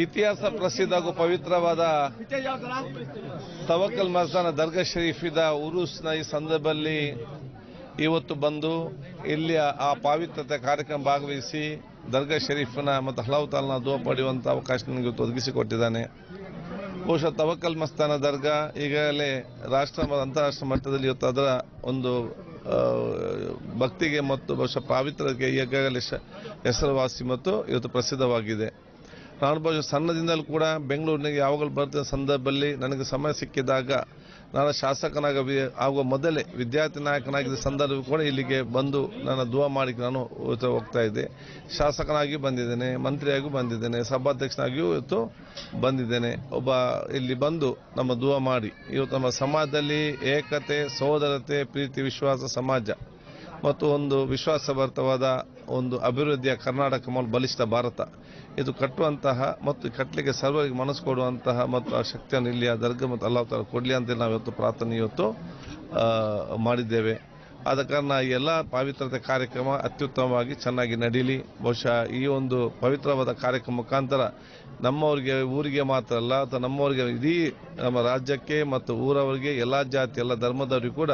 ಇತಿಹಾಸ ಪ್ರಸಿದ್ಧ ಹಾಗೂ ಪವಿತ್ರವಾದ ತವಕ್ಕಲ್ ಮಸ್ತಾನ ದರ್ಗಾ ಶರೀಫಿದ ಉರೂಸ್ನ ಈ ಸಂದರ್ಭದಲ್ಲಿ ಇವತ್ತು ಬಂದು ಇಲ್ಲಿ ಆ ಪವಿತ್ರತೆ ಕಾರ್ಯಕ್ರಮ ಭಾಗವಹಿಸಿ ದರ್ಗಾ ಶರೀಫ್ನ ಮತ್ತು ಅಲ್ಲಾಹ್ ತಾಲನ ದುಆ ಪಡೆಯುವಂಥ ಅವಕಾಶ ನನಗೆ ಒದಗಿಸಿಕೊಟ್ಟಿದ್ದಾನೆ. ಬಹುಶಃ ತವಕ್ಕಲ್ ಮಸ್ತಾನ ದರ್ಗಾ ಈಗಾಗಲೇ ರಾಷ್ಟ್ರ ಮತ್ತು ಅಂತಾರಾಷ್ಟ್ರೀಯ ಮಟ್ಟದಲ್ಲಿ ಇವತ್ತು ಅದರ ಒಂದು ಭಕ್ತಿಗೆ ಮತ್ತು ಬಹುಶಃ ಪಾವಿತ್ರತೆಗೆ ಈಗಾಗಲೇ ಹೆಸರುವಾಸಿ ಮತ್ತು ಇವತ್ತು ಪ್ರಸಿದ್ಧವಾಗಿದೆ. ನಾನು ಬಹುಶಃ ಸಣ್ಣದಿಂದಲೂ ಕೂಡ ಬೆಂಗಳೂರಿನಾಗೆ ಯಾವಾಗಲೂ ಬರ್ತಿದ್ದ ಸಂದರ್ಭದಲ್ಲಿ ನನಗೆ ಸಮಯ ಸಿಕ್ಕಿದಾಗ ನಾನು ಶಾಸಕನಾಗಿ ಆಗುವ ಮೊದಲೇ ವಿದ್ಯಾರ್ಥಿ ನಾಯಕನಾಗಿದ್ದ ಸಂದರ್ಭ ಕೂಡ ಇಲ್ಲಿಗೆ ಬಂದು ನನ್ನ ದುಆ ಮಾಡಿ ನಾನು ಹೋಗ್ತಾ ಇದ್ದೆ. ಶಾಸಕನಾಗಿ ಬಂದಿದ್ದೇನೆ, ಮಂತ್ರಿಯಾಗೂ ಬಂದಿದ್ದೇನೆ, ಸಭಾಧ್ಯಕ್ಷನಾಗಿಯೂ ಇವತ್ತು ಬಂದಿದ್ದೇನೆ. ಇಲ್ಲಿ ಬಂದು ನಮ್ಮ ದುಆ ಮಾಡಿ ಇವತ್ತು ನಮ್ಮ ಸಮಾಜದಲ್ಲಿ ಏಕತೆ, ಸಹೋದರತೆ, ಪ್ರೀತಿ, ವಿಶ್ವಾಸ ಸಮಾಜ ಮತ್ತು ಒಂದು ವಿಶ್ವಾಸಭರಿತವಾದ ಒಂದು ಅಭಿವೃದ್ಧಿಯ ಕರ್ನಾಟಕ ಮತ್ತು ಬಲಿಷ್ಠ ಭಾರತ ಇದು ಕಟ್ಟುವಂತಹ ಮತ್ತು ಕಟ್ಟಲಿಕ್ಕೆ ಸರ್ವರಿಗೆ ಮನಸ್ಸು ಕೊಡುವಂತಹ ಮತ್ತು ಆ ಶಕ್ತಿಯನ್ನು ಇಲ್ಲಿ ಆ ದರ್ಗಾ ಮತ್ತು ಅಲ್ಲಾಹ್ ತಾಲ ಕೊಡಲಿ ಅಂತೇಳಿ ನಾವು ಇವತ್ತು ಪ್ರಾರ್ಥನೆ ಮಾಡಿದ್ದೇವೆ. ಆದ ಕಾರಣ ಈ ಎಲ್ಲ ಪವಿತ್ರತೆ ಕಾರ್ಯಕ್ರಮ ಅತ್ಯುತ್ತಮವಾಗಿ ಚೆನ್ನಾಗಿ ನಡೀಲಿ. ಬಹುಶಃ ಈ ಒಂದು ಪವಿತ್ರವಾದ ಕಾರ್ಯಕ್ರಮ ಮುಖಾಂತರ ನಮ್ಮವರಿಗೆ ಊರಿಗೆ ಮಾತ್ರ ಅಲ್ಲ ಅಥವಾ ನಮ್ಮವರಿಗೆ ಇಡೀ ನಮ್ಮ ರಾಜ್ಯಕ್ಕೆ ಮತ್ತು ಊರವರಿಗೆ ಎಲ್ಲ ಜಾತಿ ಎಲ್ಲ ಧರ್ಮದವರಿಗೂ ಕೂಡ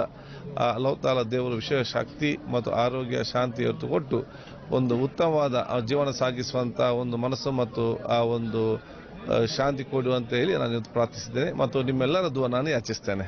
ಅಲ್ಲಾಹ್ ತಾಲ ದೇವರು ವಿಶೇಷ ಶಕ್ತಿ ಮತ್ತು ಆರೋಗ್ಯ ಶಾಂತಿ ಹೊತ್ತು ಕೊಟ್ಟು ಒಂದು ಉತ್ತಮವಾದ ಜೀವನ ಸಾಗಿಸುವಂಥ ಒಂದು ಮನಸ್ಸು ಮತ್ತು ಆ ಒಂದು ಶಾಂತಿ ಕೊಡುವಂತ ಹೇಳಿ ನಾನು ಪ್ರಾರ್ಥಿಸಿದ್ದೇನೆ ಮತ್ತು ನಿಮ್ಮೆಲ್ಲರ ದುಆ ನಾನು ಯಾಚಿಸ್ತೇನೆ.